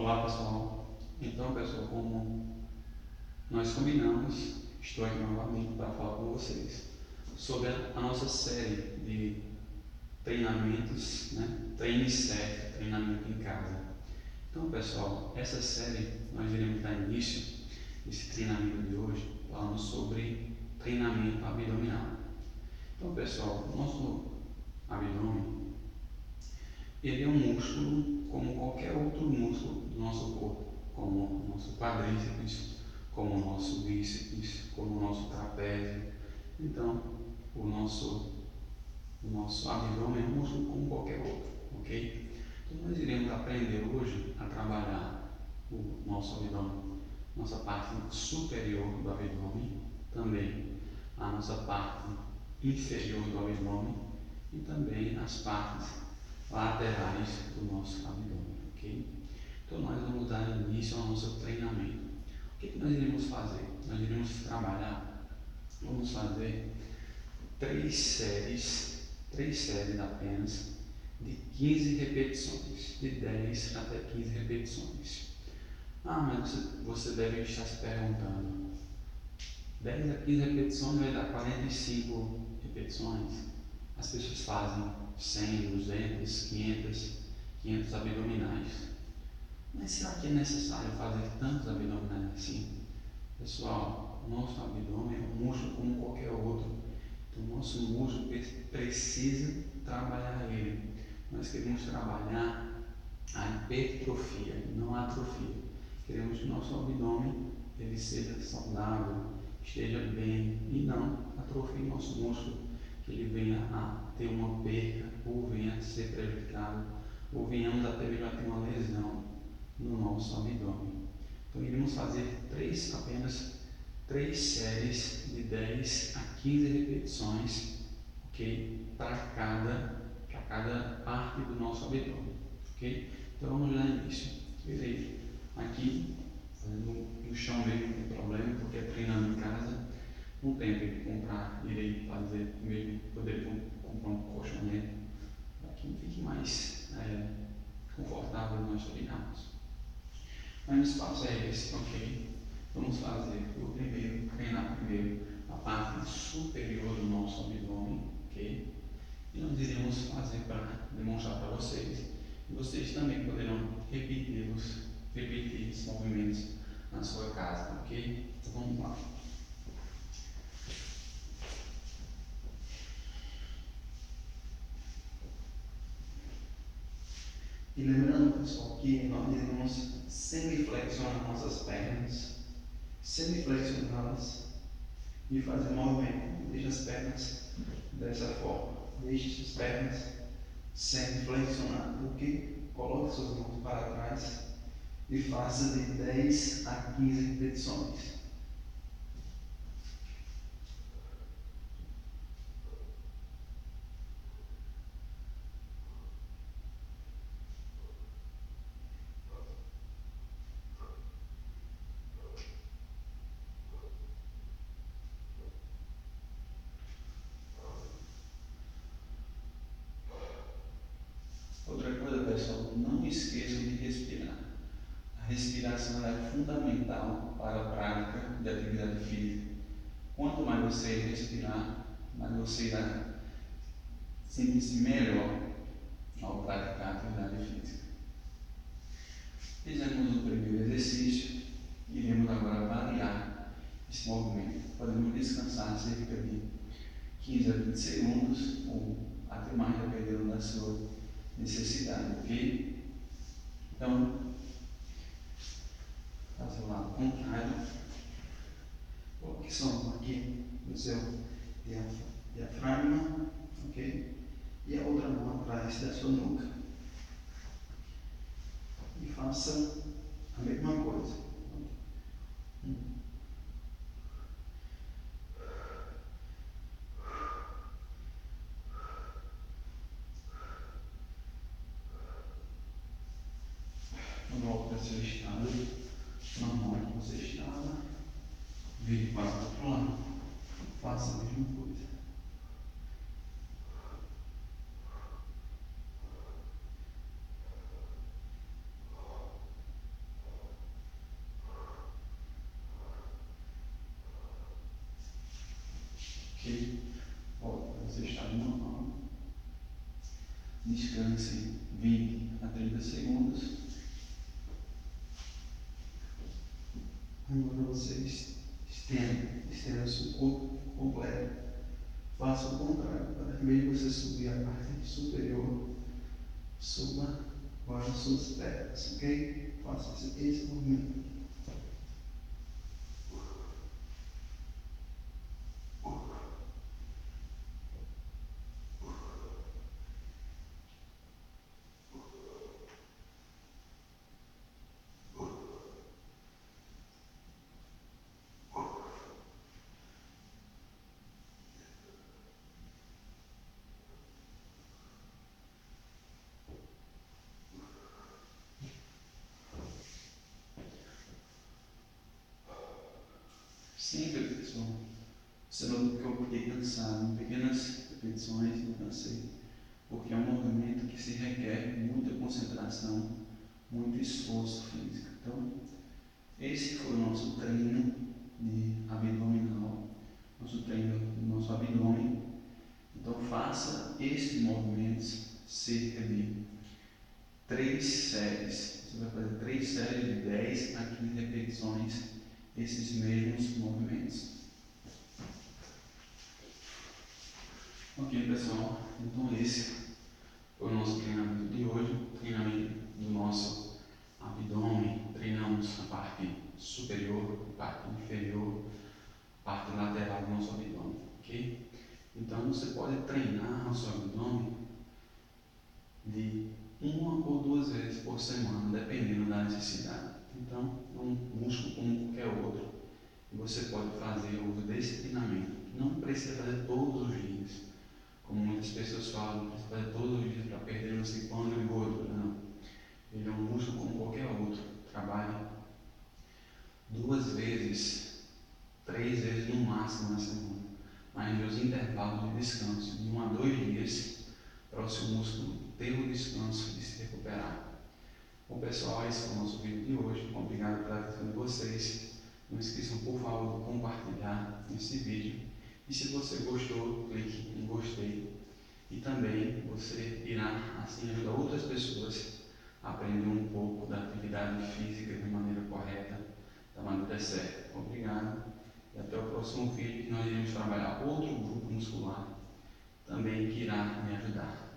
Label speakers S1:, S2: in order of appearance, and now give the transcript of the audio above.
S1: Olá pessoal, então pessoal, como nós combinamos, estou aqui novamente para falar com vocês sobre a nossa série de treinamentos, Treine certo, treinamento em casa. Então pessoal, essa série nós iremos dar início nesse treinamento de hoje falando sobre treinamento abdominal. Então pessoal, o nosso abdômen ele é um músculo como qualquer outro músculo do nosso corpo, como o nosso quadríceps, como o nosso bíceps, como o nosso trapézio. Então, o nosso abdômen é um músculo como qualquer outro, ok? Então, nós iremos aprender hoje a trabalhar o nosso abdômen, nossa parte superior do abdômen, também a nossa parte inferior do abdômen e também as partes laterais do nosso abdômen, ok? Então nós vamos dar início ao nosso treinamento. O que nós iremos fazer? Nós iremos vamos fazer três séries apenas de 15 repetições, de 10 até 15 repetições. Mas você deve estar se perguntando, 10 a 15 repetições vai dar 45 repetições? As pessoas fazem 100, 200, 500 abdominais. Mas será que é necessário fazer tantos abdominais assim? Pessoal, o nosso abdômen é um músculo como qualquer outro. Então, o nosso músculo precisa trabalhar ele. Nós queremos trabalhar a hipertrofia, não a atrofia. Queremos que o nosso abdômen ele seja saudável, esteja bem e não atrofie nosso músculo, que ele venha a ter uma perca ou venha a ser prejudicado ou venhamos até mesmo a ter uma lesão no nosso abdômen. Então iremos fazer apenas 3 séries de 10 a 15 repetições, ok? Para cada parte do nosso abdômen, ok? Então vamos dar início. Irei aqui no chão mesmo, não tem problema, porque é treinando em casa. Não tem que comprar, irei fazer mesmo, poder comprar um colchonete para que fique mais confortável nós treinarmos. Mas o espaço é esse, ok? Vamos treinar primeiro a parte superior do nosso abdômen, ok? E nós iremos fazer para demonstrar para vocês. E vocês também poderão repetir esses movimentos na sua casa, ok? Então vamos lá. E lembrando, pessoal, que nós iremos semiflexionar nossas pernas, semiflexioná-las e fazer um movimento. Deixe as pernas dessa forma. Deixe as pernas semiflexionadas. Ok? Coloque suas mãos para trás e faça de 10 a 15 repetições. Outra coisa, pessoal, não esqueçam de respirar. A respiração é fundamental para a prática de atividade física. Quanto mais você respirar, mais você irá sentir-se melhor ao praticar a atividade física. Fizemos o primeiro exercício, iremos agora variar esse movimento. Podemos descansar cerca de 15 a 20 segundos ou até mais, dependendo da sua necessidade, ok? Então, faça o lado contrário. Coloque sua mão aqui no seu diafragma, ok? E a outra mão atrás da sua nuca. E faça a mesma coisa. Volta para seu estado normal que você estava. Vire para o outro lado. Faça a mesma coisa. seu estado normal. Descanse 20 a 30 segundos. Agora você estenda seu corpo completo. Faça o contrário. Para que em vez de você subir a parte superior, suba agora as suas pernas, ok? Faça esse movimento. Sempre, pessoal. Você notou que eu fiquei cansado. Em pequenas repetições, não cansei. Porque é um movimento que se requer muita concentração, muito esforço físico. Então, esse foi o nosso treino de abdominal, nosso treino do nosso abdômen. Então, faça esses movimentos cerca de 3 séries. Você vai fazer 3 séries de 10 a 15 repetições, esses mesmos movimentos. Ok, pessoal, então esse foi o nosso treinamento de hoje, treinamento do nosso abdômen. Treinamos a parte superior, a parte inferior, a parte lateral do nosso abdômen, ok? Então você pode treinar o seu abdômen de 1 ou 2 vezes por semana, dependendo da necessidade. Então, é um músculo como qualquer outro. E você pode fazer uso desse treinamento. Não precisa fazer todos os dias. Como muitas pessoas falam, precisa fazer todos os dias para perder não sei quanto de gordura. Não. Ele é um músculo como qualquer outro. Trabalhe 2 vezes, 3 vezes no máximo na semana. Mas os intervalos de descanso de 1 a 2 dias para o seu músculo ter o descanso de se recuperar. Bom, pessoal, esse foi o nosso vídeo de hoje. Obrigado pela atenção de vocês. Não esqueçam, por favor, de compartilhar esse vídeo. E se você gostou, clique em gostei. E também você irá assim ajudar outras pessoas a aprender um pouco da atividade física de maneira correta, da maneira certa. Obrigado. E até o próximo vídeo, que nós iremos trabalhar outro grupo muscular também que irá me ajudar.